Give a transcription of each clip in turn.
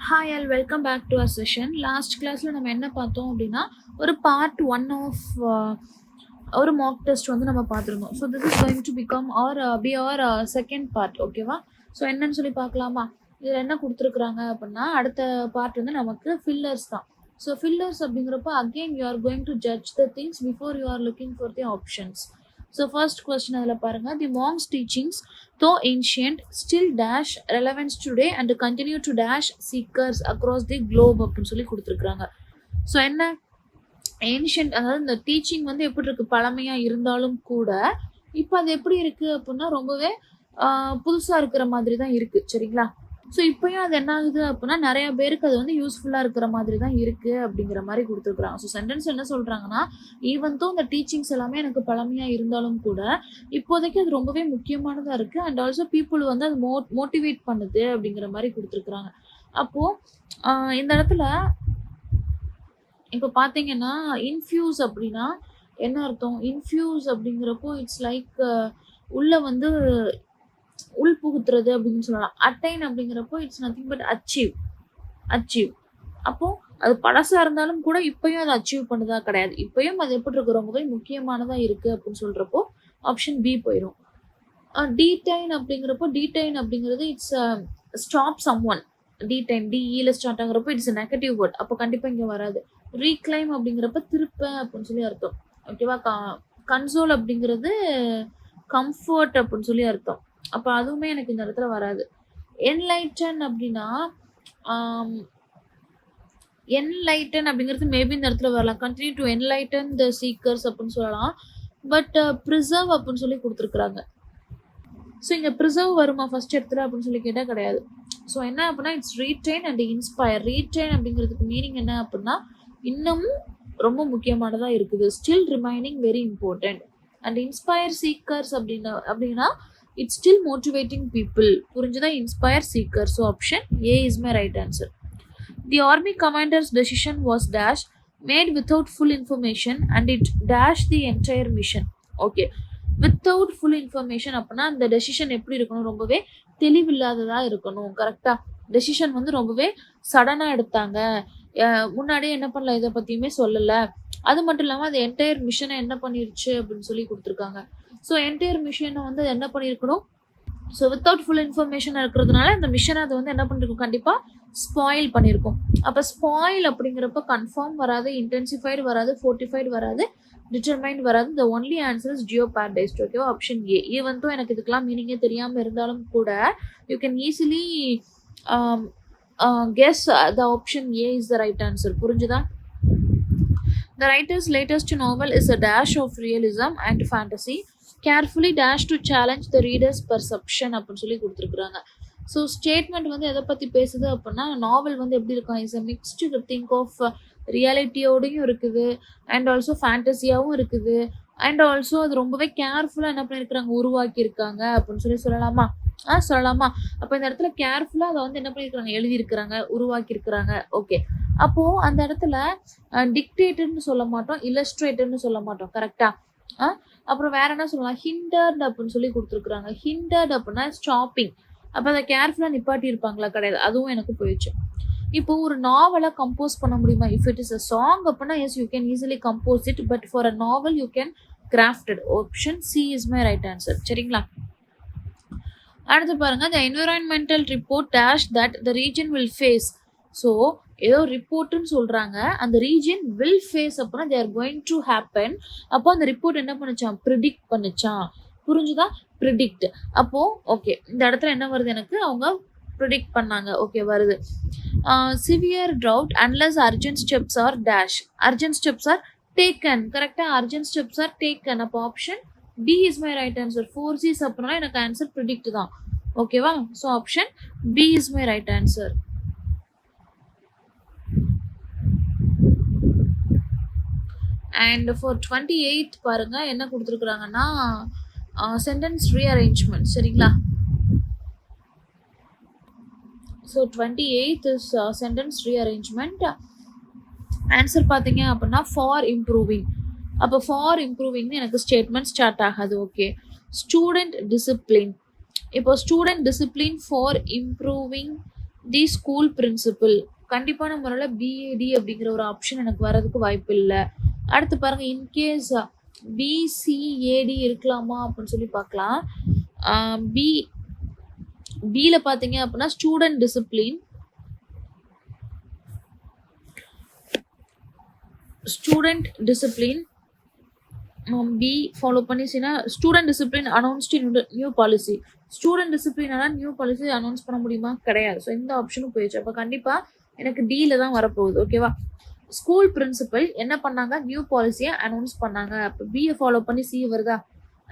Hi all welcome back to our session. Last கிளாஸில் நம்ம என்ன பார்த்தோம் அப்படின்னா ஒரு பார்ட் ஒன் ஆஃப் ஒரு மாக் டெஸ்ட் வந்து நம்ம பார்த்துருந்தோம். So this is going to become our be our second part. ஓகேவா? ஸோ என்னன்னு சொல்லி பார்க்கலாமா? இதில் என்ன கொடுத்துருக்குறாங்க அப்படின்னா அடுத்த பார்ட் வந்து நமக்கு ஃபில்லர்ஸ் தான். ஸோ ஃபில்லர்ஸ் அப்படிங்கிறப்ப again you are going to judge the things before you are looking for the options. So first question அதில் பாருங்கள், the monks teachings though ancient still dash relevance today and continue to dash seekers across the globe அப்படின்னு சொல்லி கொடுத்துருக்குறாங்க. So என்ன ancient, அதாவது இந்த teaching வந்து எப்படி இருக்கு, பழமையா இருந்தாலும் கூட இப்போ அது எப்படி இருக்கு அப்படின்னா ரொம்பவே புதுசா இருக்கிற மாதிரி தான் இருக்கு. சரிங்களா? ஸோ இப்பயும் அது என்ன ஆகுது அப்படின்னா நிறைய பேருக்கு அது வந்து யூஸ்ஃபுல்லாக இருக்கிற மாதிரி தான் இருக்கு அப்படிங்கிற மாதிரி கொடுத்துருக்குறாங்க. ஸோ சென்டென்ஸ் என்ன சொல்றாங்கன்னா, ஈவன் தோ இந்த டீச்சிங்ஸ் எல்லாமே எனக்கு பழமையாக இருந்தாலும் கூட இப்போதைக்கு அது ரொம்பவே முக்கியமானதாக இருக்கு அண்ட் ஆல்சோ பீப்புள் வந்து அது மோட்டிவேட் பண்ணுது அப்படிங்கிற மாதிரி கொடுத்துருக்குறாங்க. அப்போ இந்த இடத்துல இப்போ பார்த்தீங்கன்னா இன்ஃபியூஸ் அப்படின்னா என்ன அர்த்தம்? இன்ஃபியூஸ் அப்படிங்கிறப்போ இட்ஸ் லைக் உள்ள வந்து உள் புகுத்துறது அப்படின்னு சொல்லலாம். அட்டைன் அப்படிங்கிறப்போ இட்ஸ் நத்திங் பட் அச்சீவ். அப்போ அது பழசா இருந்தாலும் கூட இப்பயும் அதை அச்சீவ் பண்ணதா கிடையாது. இப்பயும் அது எப்படி இருக்கு, ரொம்பவே முக்கியமானதா இருக்கு அப்படின்னு சொல்றப்போ ஆப்ஷன் பி போயிடும். டீடைன் அப்படிங்கிறது it's stop someone. Detain டிஇல ஸ்டார்ட் ஆகுறப்போ இட்ஸ் நெகட்டிவ் வேர்ட். அப்போ கண்டிப்பா இங்க வராது. ரீக்ளைம் அப்படிங்கிறப்ப திருப்ப அப்படின்னு சொல்லி அர்த்தம். ஓகேவா? கன்சோல் அப்படிங்கிறது கம்ஃபர்ட் அப்படின்னு சொல்லி அர்த்தம். அப்போ அதுவுமே எனக்கு இந்த இடத்துல வராது. என்லைட்டன் அப்படிங்கிறது மேபி இந்த இடத்துல வரலாம். Continue to enlighten the seekers அப்படின்னு சொல்லலாம். பட் ப்ரிசர்வ் அப்படின்னு சொல்லி கொடுத்துருக்குறாங்க. ஸோ இங்கே ப்ரிசர்வ் வருமா ஃபர்ஸ்ட் இடத்துல அப்படின்னு சொல்லி கேட்டால் கிடையாது. ஸோ என்ன அப்படின்னா it's retain and inspire. Retain அப்படிங்கிறதுக்கு மீனிங் என்ன அப்படின்னா இன்னமும் ரொம்ப முக்கியமானதாக இருக்குது, still remaining very important. And inspire seekers அப்படின்னா it's still motivating people. புரிஞ்சுதா? inspire seekers. So option A is my right answer. The army commander's decision was dash made without full information and it dashed the entire mission. Okay, without full information அப்படின்னா அந்த decision எப்படி இருக்கணும், ரொம்பவே தெளிவில்லாததா இருக்கணும். கரெக்டா? Decision வந்து ரொம்பவே சடனா எடுத்தாங்க, முன்னாடியே என்ன பண்ணல, இதை பத்தியுமே சொல்லல. அது மட்டும் இல்லாம அது என்டையர் மிஷனை என்ன பண்ணிருச்சு அப்படின்னு சொல்லி கொடுத்துருக்காங்க. ஸோ என்டையர் மிஷனை வந்து என்ன பண்ணியிருக்கணும், ஸோ வித்தவுட் ஃபுல் இன்ஃபர்மேஷன் இருக்கிறதுனால அந்த மிஷனை அது வந்து என்ன பண்ணிருக்கும், கண்டிப்பாக ஸ்பாயில் பண்ணியிருக்கும். அப்போ ஸ்பாயில் அப்படிங்கிறப்ப கன்ஃபார்ம் வராது, இன்டென்சிஃபைடு வராது, ஃபோர்ட்டிஃபைடு வராது, டிட்டர்மைண்ட் வராது. The only answer is jeopardised. ஓகேவா? ஆப்ஷன் ஏ. ஈவன் தோ எனக்கு இதுக்கெல்லாம் மீனிங்கே தெரியாமல் இருந்தாலும் கூட you can easily guess the option A is the right answer. புரிஞ்சுதா? The writer's latest novel is a dash of realism and fantasy, carefully dash to challenge the reader's perception அப்படின்னு சொல்லி கொடுத்துருக்குறாங்க. So statement வந்து எதை பற்றி பேசுது அப்படின்னா நாவல் வந்து எப்படி இருக்கும், is a mixed thing of ரியாலிட்டியோடையும் இருக்குது அண்ட் ஆல்சோ ஃபேண்டசியாகவும் இருக்குது அண்ட் ஆல்சோ அது ரொம்பவே கேர்ஃபுல்லாக என்ன பண்ணியிருக்கிறாங்க, உருவாக்கியிருக்காங்க அப்படின்னு சொல்லி சொல்லலாமா? அப்போ இந்த இடத்துல கேர்ஃபுல்லாக அதை வந்து என்ன பண்ணியிருக்கிறாங்க, எழுதியிருக்கிறாங்க, உருவாக்கியிருக்கிறாங்க. ஓகே, அப்போது அந்த இடத்துல டிக்டேட்டர்னு சொல்ல மாட்டோம், இல்லஸ்ட்ரேட்டர்னு சொல்ல மாட்டோம். கரெக்டா? அப்புறம் வேற என்ன சொல்லலாம், ஹிண்டர்ட் அப்படின்னு சொல்லி கொடுத்துருக்குறாங்க. ஹிண்டர்ட் அப்படின்னா ஸ்டாப்பிங். அப்போ அதை கேர்ஃபுல்லாக நிப்பாட்டி இருப்பாங்களா? கிடையாது. அதுவும் எனக்கு போயிடுச்சு. இப்போ ஒரு நாவலை கம்போஸ் பண்ண முடியுமா? If it is a song அப்படின்னா yes you can easily compose it, but for a novel you can craft it. Option C is my right answer. சரிங்களா? அடுத்து பாருங்க, the environmental report dash that the region will face. So ஏதோ ரிப்போர்ட்டுன்னு சொல்கிறாங்க, அந்த region will face அப்படின்னா they are going to happen. அப்போ அந்த report என்ன பண்ணுச்சான், ப்ரிடிக்ட் பண்ணுச்சான். புரிஞ்சுதா? ப்ரிடிக்ட். அப்போது ஓகே, இந்த இடத்துல என்ன வருது எனக்கு, அவங்க ப்ரிடிக்ட் பண்ணாங்க. ஓகே, வருது. Severe drought unless urgent steps are dash. Urgent steps are taken. கரெக்டாக? Urgent steps are taken. அப்போ option D is my right answer. 4C's அப்படின்னா எனக்கு ஆன்சர் ப்ரிடிக்ட் தான். ஓகேவா? So option B is my right answer. And for 28 பாருங்க என்ன கொடுத்துருக்குறாங்கன்னா sentence rearrangement. சரிங்களா? So 28 is sentence rearrangement. Answer பார்த்தீங்க அப்படின்னா ஃபார் இம்ப்ரூவிங். அப்போ ஃபார் இம்ப்ரூவிங்னு எனக்கு ஸ்டேட்மெண்ட் ஸ்டார்ட் ஆகாது. Okay, student discipline. இப்போ student discipline for improving the school principal. கண்டிப்பான முறையில் பிஏடி அப்படிங்கிற ஒரு ஆப்ஷன் எனக்கு வரதுக்கு வாய்ப்பு இல்லை. அடுத்து பாருங்க, இன்கேஸ் பிசிஏடி இருக்கலாமா அப்படின்னு சொல்லி பார்க்கலாம். பில பார்த்தீங்க அப்படின்னா ஸ்டூடெண்ட் டிசிப்ளின், பி ஃபாலோ பண்ணிச்சுன்னா student discipline announced new policy. Student டிசிப்ளினால நியூ பாலிசி அனௌன்ஸ் பண்ண முடியுமா? கிடையாது. ஸோ இந்த ஆப்ஷனும் போயிடுச்சு. அப்போ கண்டிப்பாக எனக்கு டியில் தான் வரப்போகுது. ஓகேவா? ஸ்கூல் பிரின்சிபல் என்ன பண்ணாங்க? நியூ பாலிசியை அனௌன்ஸ் பண்ணாங்க. அப்போ பியை ஃபாலோ பண்ணி சி வருதா?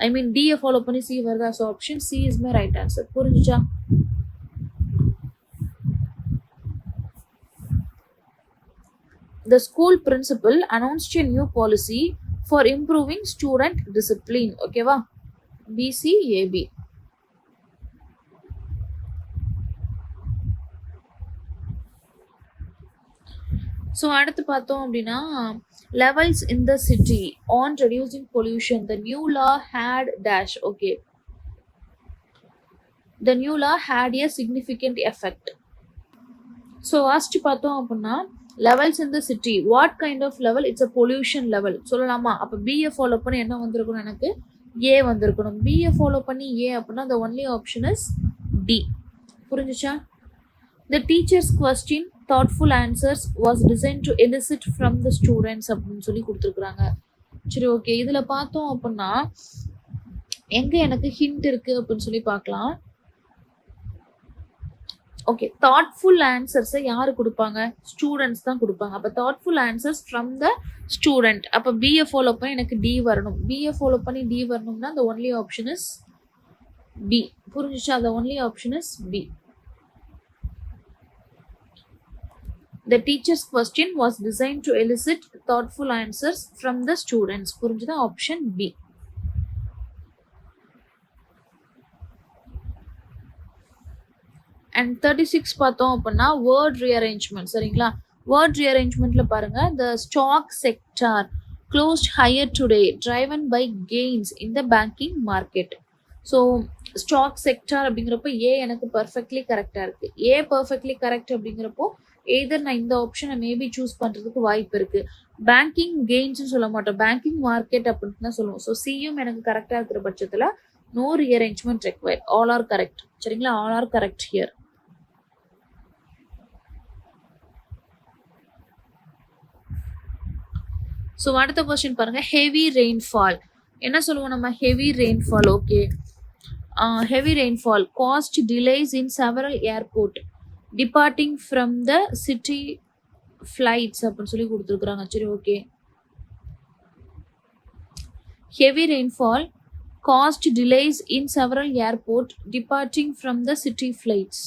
ஐ மீன் டியை ஃபாலோ பண்ணி சி வருதா? So option C is my right answer. புரிஞ்சுச்சா? The school principal announced a new policy for improving student discipline. ஓகேவா? BCAB. ஸோ அடுத்து பார்த்தோம் அப்படின்னா, levels in the city on reducing pollution. The new law had dash. Okay. The new law had a significant effect. So first பார்த்தோம் அப்படின்னா, levels in the city. What kind of level? It's a pollution level. சொல்லலாமா? அப்போ BA follow பண்ணி என்ன வந்திருக்கணும்? எனக்கு ஏ வந்திருக்கணும். BA follow பண்ணி ஏ அப்படின்னா the only option is D. புரிஞ்சுச்சா? The teacher's question, thoughtful answers was designed to elicit from the students அப்படின்னு சொல்லி கொடுத்துருக்குறாங்க. சரி, ஓகே. இதில் பார்த்தோம் அப்படின்னா எங்கே எனக்கு ஹிண்ட் இருக்குது அப்படின்னு சொல்லி பார்க்கலாம். ஓகே, தாட்ஃபுல் ஆன்சர்ஸை யார் கொடுப்பாங்க? ஸ்டூடெண்ட்ஸ் தான் கொடுப்பாங்க. அப்போ thoughtful answers from the student. அப்போ பிஏ ஃபாலோ பண்ணி எனக்கு டி வரணும். பிஏ ஃபாலோ பண்ணி டி வரணும்னா the only option is B. புரிஞ்சுச்சா? the only option is B. The teacher's question was designed to elicit thoughtful answers from the students. புரிஞ்சுதா? Option B. And 36 பார்த்தோம் அப்படின்னா word rearrangement. சரிங்களா? Word ரீஅரேஞ்ச்மெண்ட்ல பாருங்க, the stock sector closed higher today driven by gains in the banking market. So stock sector அப்படிங்கிறப்போ ஏ எனக்கு perfectly கரெக்டாக இருக்குது. ஏ பர்ஃபெக்ட்லி கரெக்ட் அப்படிங்கிறப்போ எய்தர் நான் இந்த ஆப்ஷனை மேபி சூஸ் பண்ணுறதுக்கு வாய்ப்பு இருக்குது. பேங்கிங் கெயின்ஸ்னு சொல்ல மாட்டோம், பேங்கிங் மார்க்கெட் அப்படின்னு தான் சொல்லுவோம். ஸோ சியும் எனக்கு கரெக்டாக இருக்கிற பட்சத்தில் no rearrangement required. All are correct. சரிங்களா? All are correct here. So அடுத்த கொஸ்டின் பாருங்க, ஹெவி ரெயின்ஃபால். என்ன சொல்லுவோம் நம்ம? Heavy rainfall. Okay, heavy rainfall caused delays in several airport departing from the city flights அப்படின்னு சொல்லி கொடுத்துருக்குறாங்க. சரி, okay. Heavy rainfall caused delays in several airport departing from the city flights.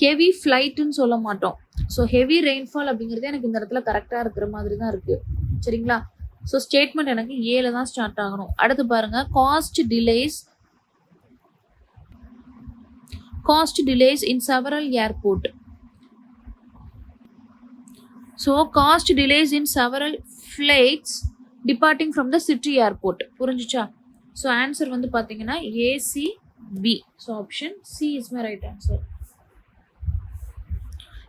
Heavy ஃப்ளைட்டுன்னு சொல்ல மாட்டோம். ஸோ ஹெவி ரெயின்ஃபால் அப்படிங்கிறது எனக்கு இந்த இடத்துல கரெக்டாக இருக்கிற மாதிரி தான் இருக்குது. சரிங்களா? ஸோ ஸ்டேட்மெண்ட் எனக்கு ஏல தான் ஸ்டார்ட் ஆகணும். அடுத்து பாருங்க, cost delays in several airport. So cost delays in several flights departing from the city airport. புரிஞ்சுச்சா? ஸோ ஆன்சர் வந்து பார்த்தீங்கன்னா ACB. So option C is my right answer.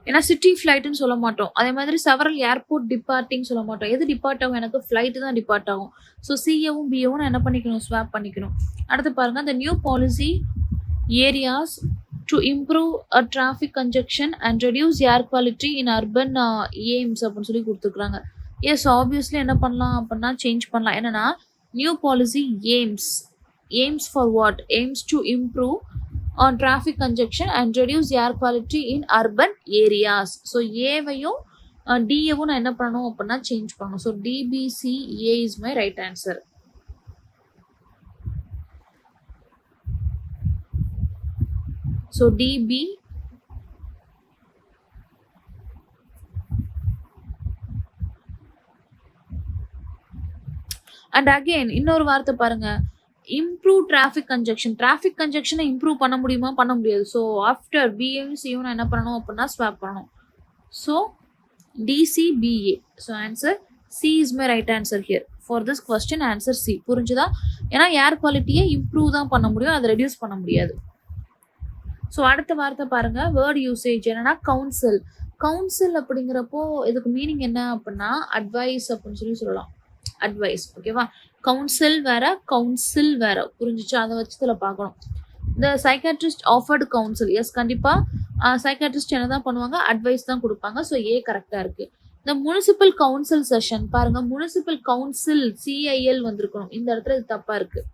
ஏன்னா சிட்டி ஃப்ளைட்டுன்னு சொல்ல மாட்டோம், அதே மாதிரி செவரல் ஏர்போர்ட் டிபார்ட்டிங் சொல்ல மாட்டோம். எது டிபார்ட் ஆகும்? எனக்கு ஃப்ளைட்டு தான் டிபார்ட் ஆகும். ஸோ சிஏவும் பிஏவும் நான் என்ன பண்ணிக்கணும்? ஸ்வாப் பண்ணிக்கணும். அடுத்து பாருங்க, the new policy areas to improve traffic congestion and reduce air quality in urban aims அப்படின்னு சொல்லி கொடுத்துருக்குறாங்க. எஸ், ஆப்வியஸ்லி என்ன பண்ணலாம் அப்படின்னா சேஞ்ச் பண்ணலாம். என்னன்னா new policy aims for what? Aims to improve on traffic congestion and reduce air quality in urban areas. So ஏவையும் டிஏவும் நான் என்ன பண்ணணும் அப்படின்னா சேஞ்ச் பண்ணணும். So DBCA is my right answer. So DB and again இன்னொரு வார்த்தை பாருங்க, இம்ப்ரூவ் டிராஃபிக் கன்ஜெக்ஷனை இம்ப்ரூவ் பண்ண முடியுமா? பண்ண முடியாது. ஸோ ஆஃப்டர் பிஏவும் சியும் நான் என்ன பண்ணணும் அப்படின்னா ஸ்வாப் பண்ணணும். So DCBA. So answer C is my right answer here. For this question answer C. புரிஞ்சுதா? ஏன்னா ஏர் குவாலிட்டியை இம்ப்ரூவ் தான் பண்ண முடியும், அதை ரெடியூஸ் பண்ண முடியாது. ஸோ அடுத்த வார்த்தை பாருங்க, வேர்ட் யூசேஜ் என்னன்னா கவுன்சில். கவுன்சில் அப்படிங்கிறப்போ இதுக்கு மீனிங் என்ன அப்படின்னா அட்வைஸ் அப்படின்னு சொல்லலாம். அட்வைஸ், ஓகேவா? கவுன்சில் வேற, கவுன்சில் வேற. புரிஞ்சிச்சு? அதை வச்சு இதில் பார்க்கணும். இந்த சைக்காட்ரிஸ்ட் ஆஃபர்டு கவுன்சில். எஸ், கண்டிப்பாக சைக்காட்ரிஸ்ட் என்ன தான் பண்ணுவாங்க? அட்வைஸ் தான் கொடுப்பாங்க. ஸோ ஏ கரெக்டாக இருக்குது. இந்த முனிசிபல் கவுன்சில் செஷன் பாருங்க, முனிசிபல் கவுன்சில் சிஐஎல் வந்திருக்கணும். இந்த இடத்துல இது தப்பாக இருக்குது.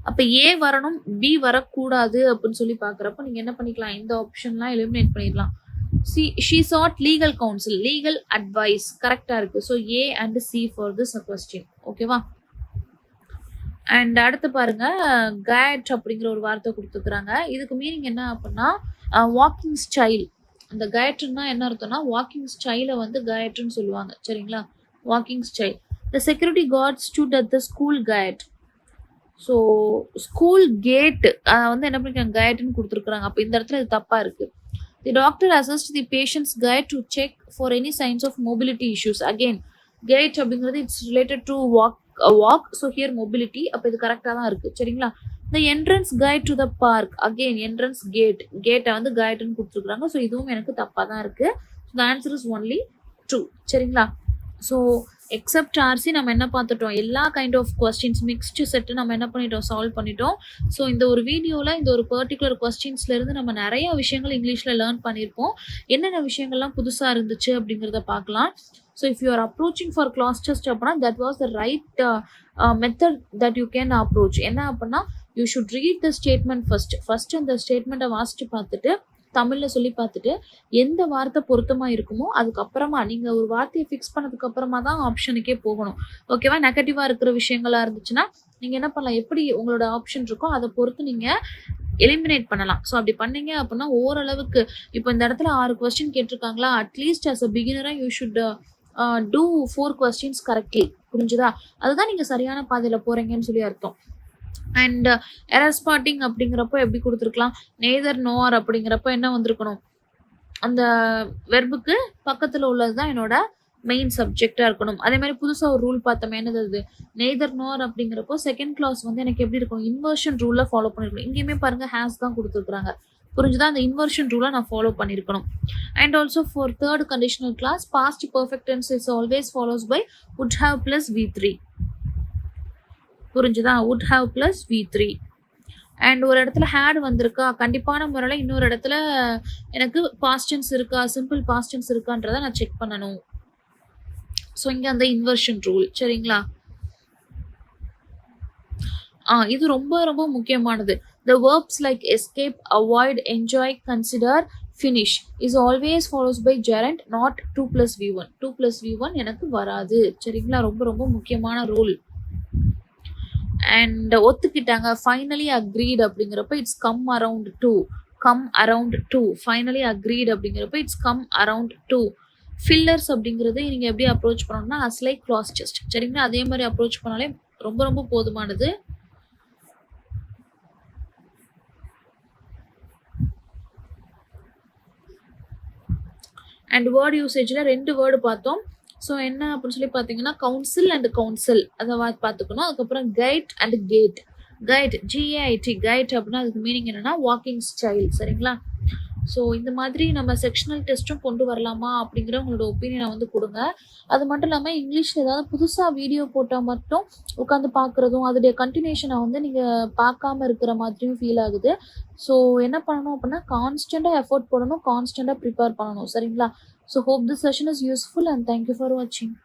அப்போ ஏ வரணும், பி வரக்கூடாது அப்படின்னு சொல்லி பார்க்குறப்போ நீங்கள் என்ன பண்ணிக்கலாம்? இந்த ஆப்ஷன்லாம் எலிமினேட் பண்ணிடலாம். she sought legal counsel, legal advice கரெக்டாக இருக்குது. So A and C for this question. ஓகேவா? அண்ட் அடுத்து பாருங்க, கைட் அப்படிங்கிற ஒரு வார்த்தை கொடுத்துருக்குறாங்க. இதுக்கு மீனிங் என்ன அப்படின்னா வாக்கிங் ஸ்டைல். அந்த கைட்னா என்ன அர்த்தம்னா வாக்கிங் ஸ்டைலை வந்து கைட்னு சொல்லுவாங்க. சரிங்களா? Walking style. The security card stood at the school guide. So school கேட்டு வந்து என்ன பண்ணிருக்காங்க? கைட்னு கொடுத்துருக்குறாங்க. அப்போ இந்த இடத்துல இது தப்பாக இருக்குது. The doctor assessed the patient's gait to check for any signs of mobility issues. Again gait அப்படிங்கிறது it's related to walk. So here mobility. அப்போ இது கரெக்டாக தான் இருக்குது. சரிங்களா? The entrance gait to the park. Again entrance கேட்டை வந்து கைட்னு கொடுத்துருக்குறாங்க. ஸோ இதுவும் எனக்கு தப்பாக தான் இருக்குது. So the answer is only true. சரிங்களா? ஸோ எக்ஸப்ட் ஆர்சி நம்ம என்ன பார்த்துட்டோம்? எல்லா kind of questions mixed set நம்ம என்ன பண்ணிட்டோம்? சால்வ் பண்ணிட்டோம். ஸோ இந்த ஒரு வீடியோவில் இந்த ஒரு பர்டிகுலர் கொஸ்டின்ஸ்லேருந்து நம்ம நிறைய விஷயங்கள் இங்கிலீஷில் லேர்ன் பண்ணியிருப்போம். என்னென்ன விஷயங்கள்லாம் புதுசாக இருந்துச்சு அப்படிங்கிறத பார்க்கலாம். So if you are approaching for class test அப்படின்னா that was the right method that you can approach. என்ன அப்படின்னா you should read the statement first அந்த ஸ்டேட்மெண்ட்டை வாசித்து பார்த்துட்டு தமிழில் சொல்லி பார்த்துட்டு எந்த வார்த்தை பொருத்தமாக இருக்குமோ அதுக்கப்புறமா நீங்கள் ஒரு வார்த்தையை ஃபிக்ஸ் பண்ணதுக்கு அப்புறமா தான் ஆப்ஷனுக்கே போகணும். ஓகேவா? நெகட்டிவாக இருக்கிற விஷயங்களா இருந்துச்சுன்னா நீங்கள் என்ன பண்ணலாம்? எப்படி உங்களோட ஆப்ஷன் இருக்கோ அதை பொறுத்து நீங்கள் எலிமினேட் பண்ணலாம். ஸோ அப்படி பண்ணீங்க அப்படின்னா ஓரளவுக்கு இப்போ இந்த இடத்துல 6 கொஸ்டின் கேட்டிருக்காங்களா, அட்லீஸ்ட் அஸ் அ பிகினராக you should do 4 questions correctly. புரிஞ்சுதா? அதுதான் நீங்கள் சரியான பாதையில் போகிறீங்கன்னு சொல்லி அர்த்தம். அண்ட் எரர் ஸ்பாட்டிங் அப்படிங்கிறப்போ எப்படி கொடுத்துருக்கலாம்? நெய்தர் நோர் அப்படிங்கிறப்போ என்ன வந்திருக்கணும்? அந்த வெர்புக்கு பக்கத்தில் உள்ளது தான் என்னோட மெயின் சப்ஜெக்டாக இருக்கணும். அதே மாதிரி புதுசாக ஒரு ரூல் பார்த்தோமே, என்னது அது? நெய்தர் நோர் அப்படிங்கிறப்போ செகண்ட் கிளாஸ் வந்து எனக்கு எப்படி இருக்கும்? இன்வர்ஷன் ரூலில் ஃபாலோ பண்ணிருக்கணும். இங்கேயுமே பாருங்கள் ஹேஸ் தான் கொடுத்துருக்குறாங்க. புரிஞ்சுதான்? அந்த இன்வர்ஷன் ரூலை நான் ஃபாலோ பண்ணியிருக்கணும். And also for third conditional clause past perfect tense is always follows by would have plus V3. புரிஞ்சுதா? would have plus V3. And ஒரு இடத்துல ஹேட் வந்திருக்கா, கண்டிப்பான முறையில் இன்னொரு இடத்துல எனக்கு பாஸ்ட் டென்ஸ் இருக்கா, சிம்பிள் பாஸ்ட் டென்ஸ் இருக்கான்றதை நான் செக் பண்ணணும். ஸோ இங்கே அந்த இன்வர்ஷன் ரூல். சரிங்களா? இது ரொம்ப ரொம்ப முக்கியமானது. The verbs like escape, avoid, enjoy, consider, finish is always follows by gerund, not 2 plus V1. 2 plus V1 எனக்கு வராது. சரிங்களா? ரொம்ப ரொம்ப முக்கியமான ரூல். அண்ட் ஒத்துக்கிட்டாங்க. ஃபைனலி அக்ரீட் அப்படிங்கிறப்ப it's come around to. Finally agreed அப்படிங்கிறப்ப it's come around to. Fillers அப்படிங்கிறது நீங்கள் எப்படி அப்ரோச் பண்ணணும்னா அஸ் லைக் கிளாஸ் டெஸ்ட். சரிங்களா? அதே மாதிரி அப்ரோச் பண்ணாலே ரொம்ப ரொம்ப போதுமானது. அண்ட் வேர்ட் யூசேஜில் 2 வேர்டு பார்த்தோம். ஸோ என்ன அப்படின்னு சொல்லி பார்த்தீங்கன்னா கவுன்சில் அண்ட் கவுன்சில் அதை பார்த்துக்கணும். அதுக்கப்புறம் gait and gate. Gait GAIT gait அப்படின்னா அதுக்கு மீனிங் என்னென்னா வாக்கிங் ஸ்டைல். சரிங்களா? ஸோ இந்த மாதிரி நம்ம செக்ஷனல் டெஸ்ட்டும் கொண்டு வரலாமா அப்படிங்கிற உங்களோட ஒப்பீனியனை வந்து கொடுங்க. அது மட்டும் இல்லாமல் இங்கிலீஷில் ஏதாவது புதுசாக வீடியோ போட்டால் மட்டும் உட்காந்து பார்க்குறதும் அதோடைய கண்டினியூஷனை வந்து நீங்கள் பார்க்காம இருக்கிற மாதிரியும் ஃபீல் ஆகுது. ஸோ என்ன பண்ணணும் அப்படின்னா கான்ஸ்டண்ட்டாக எஃபோர்ட் போடணும், கான்ஸ்டண்ட்டாக ப்ரிப்பேர் பண்ணணும். சரிங்களா? So hope this session is useful and thank you for வாட்சிங்.